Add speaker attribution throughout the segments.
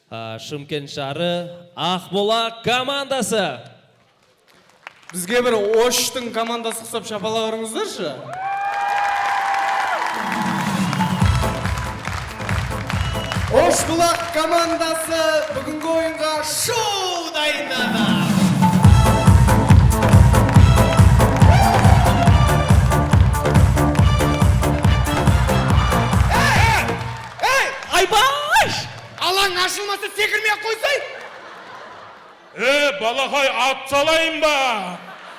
Speaker 1: Шымкент шары Ақбұлақ командасы.
Speaker 2: Бізге бір Оштың командасы құсап шапалағырыңыздаршы. Ош-бұлақ командасы бүгінгі ойынға шоу дайындады.
Speaker 1: Айбаш!
Speaker 2: Алаң ашылмаса секірмей қойсай.
Speaker 3: Балақай, ат салайын ба?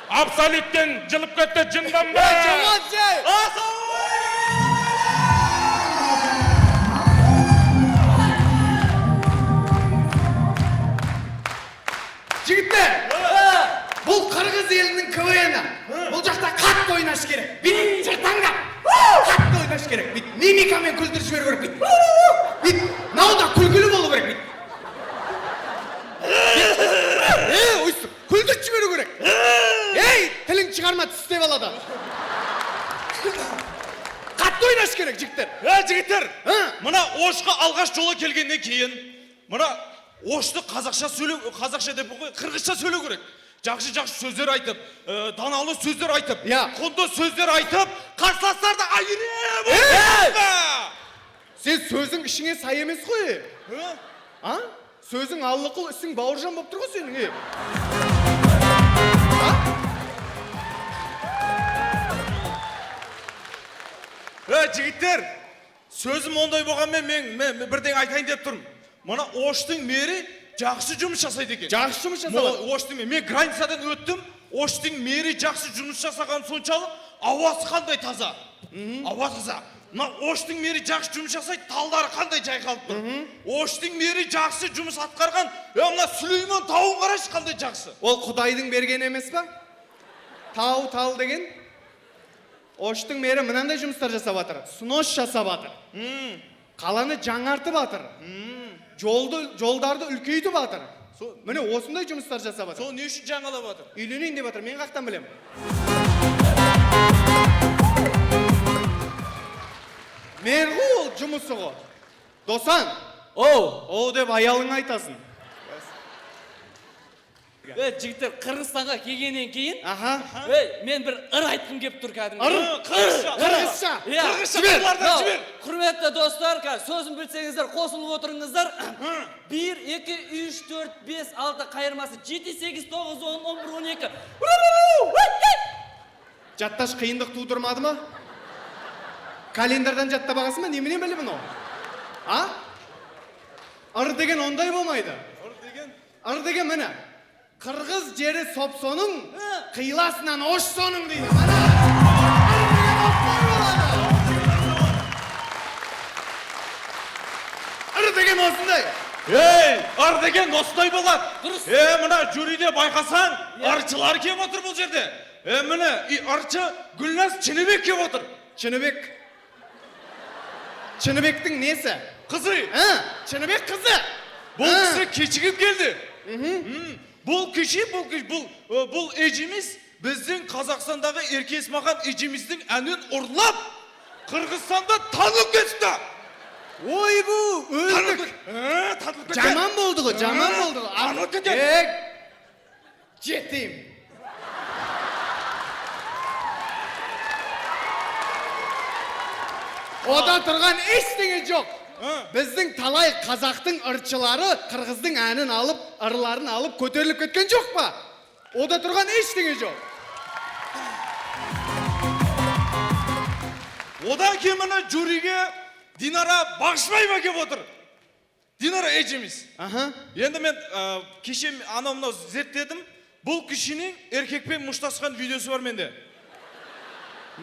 Speaker 3: Абсолюттен жылып кетті жындан ба?
Speaker 2: Жамат жай! Жігіттер, бұл қырғыз елінің КВН-і. Бұл жақта қатты ойнаш керек. Бит жыртаңда. Қатты ойнаш керек. Бит мимикамен күлдір жіберу керек. Бит науда күлгілі болу керек. Бит. Ойсы, күлдір жіберу керек. Ей, тілің шығарма тістеп алады. Қатты ойнаш керек, жігіттер.
Speaker 4: Жігіттер, мұна Ошқа алғаш жолы келгеннен кейін, мұна Ошты қазақша сөйлеу, қазақша деп қырғызша сөйлеу керек. Жақсы сөздер айтып, даналы сөздер айтып, құнды сөздер айтып, қарсыластарды айырып.
Speaker 2: Сен сөзің ішіңе сай емес қой. Сөзің аллықыл, ісің бауыржан болып тұр ғой сенің.
Speaker 4: Жігіттер, сөзім ондай болғанмен мен бірден айтайын деп тұрмын. Мұна Оштың мері жақсы жұмыс жасайды екен.
Speaker 2: Жақсы жұмыс жасайды?
Speaker 4: Оштың мері, мен границадан өттім. Оштың мері жақсы жұмыс жасаған соншалық, ауасы қандай таза. Ауа таза. Оштың мері жақсы жұмыс жасайды, талдары қандай жайқалып тұр. Оштың мері жақсы жұмыс атқарған, мына Сүлеймен тауын қарайшы қандай жақсы.
Speaker 2: Ол Құдайдың берген емес па? Тал деген. Оштың мері мынандай жұмыстар жасап атыр. Снос жасап атыр. Қаланы жаңартып атыр. Жолдарды үлкейтіп атыр. Міне осындай жұмыстар жасап атыр.
Speaker 4: Сол не үшін жаңалап атыр?
Speaker 2: Үйленейін деп атыр, мен қақтан білем. Мен ғой ол жұмысы ғой. Досан, оу деп аялың айтасын.
Speaker 1: Жігіттер, Қырғызстанға келгеннен кейін, мен бір айтқым кеп тұр кәдімгі.
Speaker 2: Қырғызша.
Speaker 4: Жібер.
Speaker 1: Құрметті достар, сөзін білсеңіздер, қосылып отырыңыздар. 1, 2, 3, 4, 5, 6 қайырмасы, 7, 8, 9, 10, 11, 12.
Speaker 2: Жатташ қиындық тудырмады ма? Календардан жаттабағасы ма? Неменен білімін ол? Ыр деген ондай болмайды. Ыр деген міне. Қырғыз жері сопсоның, қиыласынан ош соның дейді. Ыр деген осындай.
Speaker 4: Ар деген осындай болады. Мына жюриде байқасаң, арчылар кеп отыр бұл жерде. Міне арчы Гүлназ Чыныбек кеп отыр.
Speaker 2: Чыныбектің несі?
Speaker 4: Қызы.
Speaker 2: Чыныбек қызы.
Speaker 4: Бұл кісі кешігіп келді. Бұл ежіміз біздің Қазақстандағы Ерке Есмахан ежіміздің әнін ұрлап, Қырғызстанда танып кетті.
Speaker 2: Ой бұл, өлдік. Жаман болды ғой, жаман болды ғой.
Speaker 4: Танып кетті.
Speaker 2: Жетейм. Ода тұрған ештеңе жоқ. Біздің талай қазақтың ырчылары қырғыздың әнін алып, ырларын алып, көтеріліп кеткен жоқ па? Ода тұрған ештеңе жоқ.
Speaker 4: Одан кейін мына жюриге Динара Бақшыбаева кеп отыр. Динара ежеміз. Енді мен кеше анау зерттедім. Бұл кішінің еркекпен мұштасқан видеосы бар менде.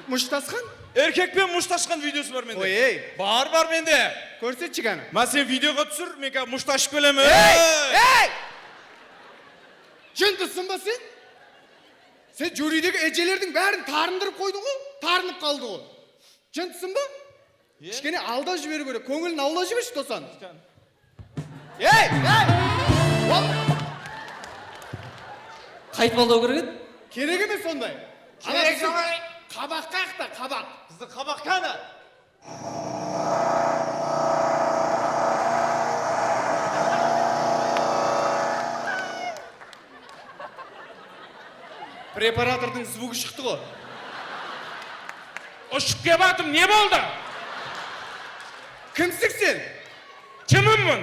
Speaker 2: Мұштасқан?
Speaker 4: Еркекпен мұштасқан видеосы бар менде.
Speaker 2: Ой,
Speaker 4: бар менде.
Speaker 2: Көрсетші кәні.
Speaker 4: Ма сен видеоға түсір, мен кәі мұшташып келемін.
Speaker 2: Жындысың ба сен? Сен жюридегі әжелердің бәрін тарындырып қойды ғой, тарынып қалды ғой. Жындысың ба? Кішкене алда жіберу керек, көңілін аула жіберші досан.
Speaker 1: Қайтып алдау керек еді?
Speaker 2: Керек емес ондай. Қабақ қақта, қабақ.
Speaker 4: Бізді қабақ кәні.
Speaker 2: Препаратордың звугі шықты ғой.
Speaker 3: Ұшып кебатым, не болды?
Speaker 2: Кімсің сен?
Speaker 3: Кіміммін?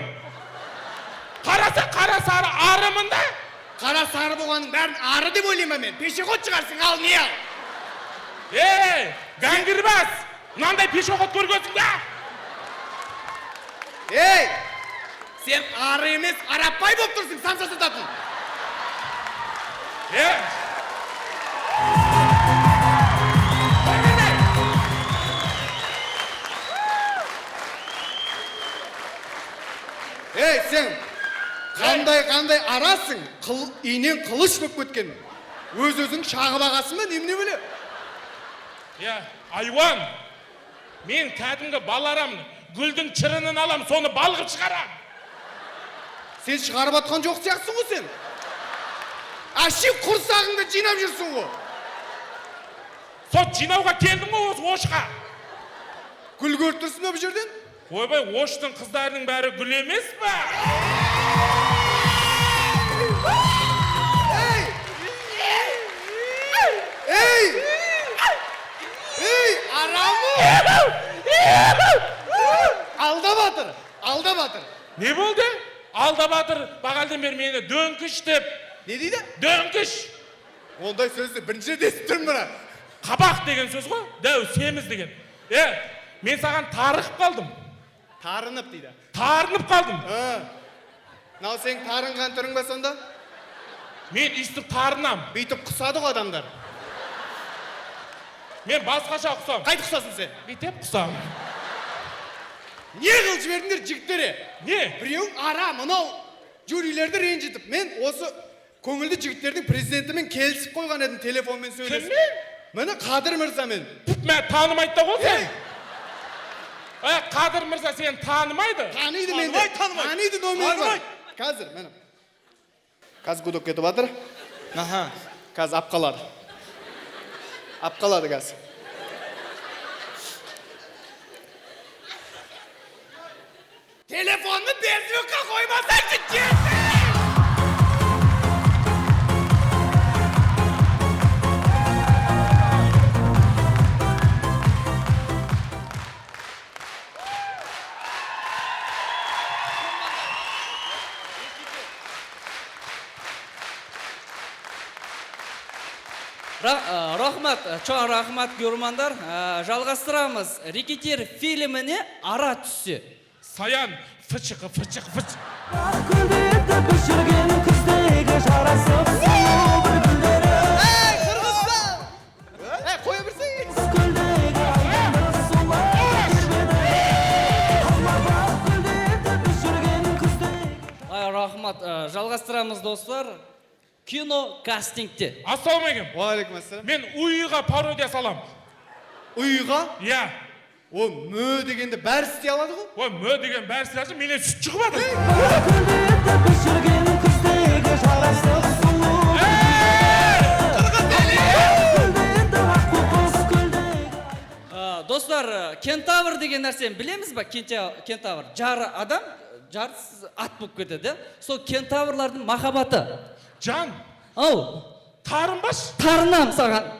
Speaker 3: Қараса қара сары арымын да?
Speaker 2: Қара сары болғаның бәрін ары деп ойлайма мен. Пешеход шығарсың, ал не ал?
Speaker 3: Гангирбас! Мынандай пешеход көргенсің да?
Speaker 2: Сен ары емес, арапбай болып тұрсың, самса сататын. Сен қандай арасың, инен қылыш болып кеткен. Өз-өзің шағып ағасың ба, неміне бөле?
Speaker 3: Айуан, мен кәдімгі баларам, гүлдің чырынын алам, соны балғып шығарам.
Speaker 2: Сен шығарып атқан жоқ сияқсың ғой сен. Аши құрсағыңды жинап жүрсің ғой.
Speaker 3: Сот жинауға келдің ғой осы Ошқа.
Speaker 2: Гүл көріп тұрсың ба бұл жерден?
Speaker 3: Ойбай, Оштың қыздарының бәрі гүл емес па?
Speaker 2: Арамы! Алда батыр.
Speaker 3: Не болды? Алда батыр бағалдан бері мені дөңкіш деп.
Speaker 2: Не дейді?
Speaker 3: Дөңкіш.
Speaker 2: Ондай сөзді бірінші естіп тұрмын бұра.
Speaker 3: Қабақ деген сөз ғой, дәу семіз деген. Мен саған тарығып қалдым.
Speaker 2: Тарынып дейді.
Speaker 3: Тарынып қалдым.
Speaker 2: Нау сен тарынған түрің ба сонда?
Speaker 3: Мен үстіп тарынам.
Speaker 2: Бүйтіп құсады ғой адамдар.
Speaker 3: Мен басқаша құсам.
Speaker 2: Қайты құсасың сен?
Speaker 3: Бүйтіп құсам.
Speaker 2: Не қыл жібердіңдер жігіттері?
Speaker 3: Не?
Speaker 2: Біреуің ара, мынау жюрилерді ренжітіп. Мен осы көңілді жігіттердің президентімен келісіп қойған едім телефонмен сөйлесіп.
Speaker 3: Кіммен?
Speaker 2: Мені Қадыр мырзамен.
Speaker 3: Мен танымайды да ғой сен. Қадыр мырза сен танымайды?
Speaker 2: Таниды менде. Таниды номер бар. Қазір, мені. Қазір гудок кетіп жатыр. Қазір ап қалады. Ап қалады қазір. Телефонны беззвукқа қоймасаң кеткен!
Speaker 1: Рахмат, чоң рахмат көрмандар. Жалғастырамыз. Рекетер фильміне ара түссе.
Speaker 3: Саян, фычықы.
Speaker 5: Гүлдерді бүшірген күздегі жарасып сұлу бір гүлдері.
Speaker 2: Қырғызстан! Қоя бірсің?
Speaker 5: Гүлдегі айдынды сұлу тербеді. Алмабақ гүлдерді бүшірген күздегі.
Speaker 1: Рахмат, жалғастырамыз достар. Кино кастингте.
Speaker 3: Ассалаумағалейкум.
Speaker 2: Уағалейкум ассалам.
Speaker 3: Мен ұйыға пародия салам.
Speaker 2: Ұйыға?
Speaker 3: Иә.
Speaker 2: О, мө дегенді бәрі істей алады ғой?
Speaker 3: Ой, мө деген бәрі сіләсі, менен сүт шығып ады.
Speaker 5: Гүлдерді бүшірген күздегі жарасып сұлу бір гүлдері. Гүлдерді ақ қоқыс гүлдегі.
Speaker 1: Достар, кентавр деген нәрсені білеміз ба? Кентавр. Жары адам, жарсыз ат болып кетеді. Сол кентаврлардың махаббаты.
Speaker 3: Жан,
Speaker 1: Ау,
Speaker 3: тарынбаш.
Speaker 1: тарынам саған.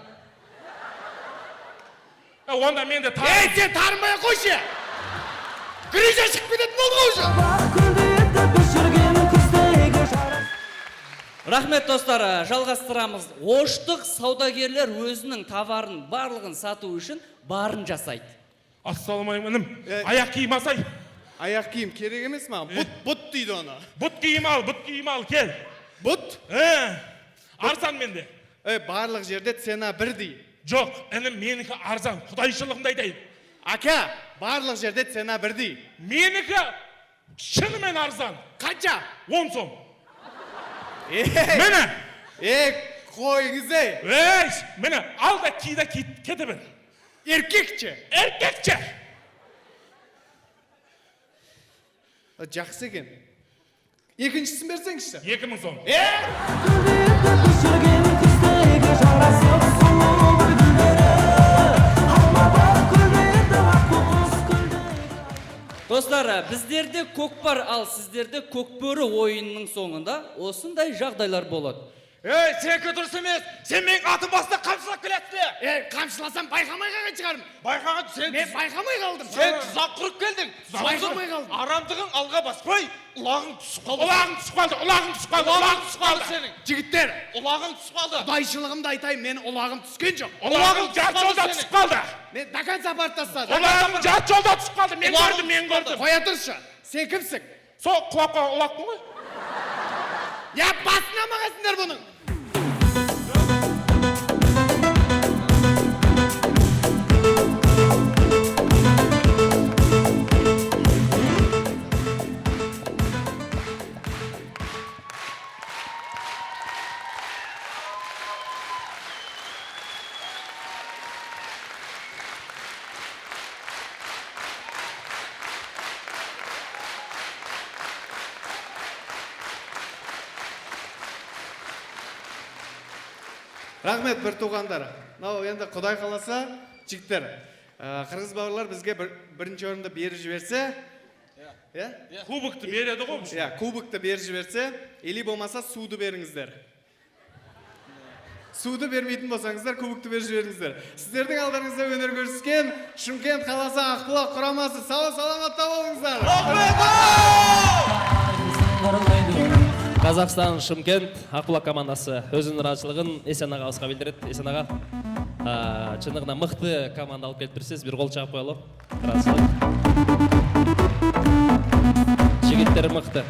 Speaker 3: Онда мен де
Speaker 2: Сен тарынбай қойшы! Грижа шығып кететін болды ғой уже!
Speaker 5: Гүлдерді бүшірген күздегі жарасып.
Speaker 1: Рахмет достар, жалғастырамыз. Оштық саудагерлер өзінің товарын барлығын сату үшін барын жасайды.
Speaker 3: Ассалаумағалейкум. Аяқ киім асай.
Speaker 2: Аяқ киім керек емес ма? Бұт дейді оны.
Speaker 3: Бұт киім ал, кел.
Speaker 2: Бұт?
Speaker 3: Арзан менде.
Speaker 2: Барлық жерде цена бірдей.
Speaker 3: Жоқ, інім менікі арзан, құдайшылығымды айтайын.
Speaker 2: Ака, барлық жерде цена бірдей.
Speaker 3: Менікі шынымен арзан.
Speaker 2: Қанша?
Speaker 3: 10 сом. Мені.
Speaker 2: Қойыңыз ей.
Speaker 3: Мені ал да киді кете бір.
Speaker 2: Еркекше.
Speaker 3: Еркекше.
Speaker 2: Жақсы екен. Екіншісін берсеңізші.
Speaker 3: 2000 сом.
Speaker 5: Гүлдерді бүшірген күздегі жарасып сұлу бір гүлдері. Алмабақ гүлдерді ақ қоқыс гүлдегі.
Speaker 1: Достар, біздерде көкпар, ал сіздерде көкбөрі ойынның соңында осындай жағдайлар болады.
Speaker 4: Ей, сенікі дұрыс емес. Сен менің атым басында қамшылап келесің.
Speaker 2: Қамшыласам байқамай қалған шығармын.
Speaker 4: Байқаған сен
Speaker 2: Мен байқамай қалдым.
Speaker 4: сен тұзақ құрып келдің.
Speaker 2: Байқамай қалдым.
Speaker 4: Арамдығың алға баспай, ұлағың түсіп қалды.
Speaker 3: Улағың түсіп қалды, улағың түсіп қалды, улағың түсіп қалды.
Speaker 4: Сенің.
Speaker 2: Жігіттер,
Speaker 4: Ұлағың түсіп қалды.
Speaker 2: құдайшылығымды айтайын, мен ұлағым түскен жоқ.
Speaker 3: Улағың жат жолда түсіп қалды.
Speaker 2: Мен до конца апарып тастадым.
Speaker 3: Улағың жат жолда түсіп қалды. Мен көрдім, мен көрдім.
Speaker 2: Қоя тұршы. Сен кімсің?
Speaker 3: Сол құлап қалған улақпын ғой.
Speaker 2: Я басына мағасыңдар бұның. Рахмет, бір туғандар. Мынау енді Құдай қаласа, жігіттер, қырғыз бауырлар бізге бірінші орынды беріп жіберсе,
Speaker 3: Кубокты береді ғой.
Speaker 2: кубокты беріп жіберсе, или болмаса суды беріңіздер. Суды бермейтін болсаңыздар, кубокты беріп жіберіңіздер. Сіздердің алдарыңызда өнер көрсеткен Шымкент қаласы Ақбұлақ құрамасы. Сау саламатта болыңыздар.
Speaker 1: Қазақстан Шымкент Ақбұлақ командасы өзінің разылығын Есен аға ауысқа білдіреді. Есен аға, шындығына мықты команда алып келіп тұрсыз, бір қол шағып қойылып. Разылық. Жігіттер мықты.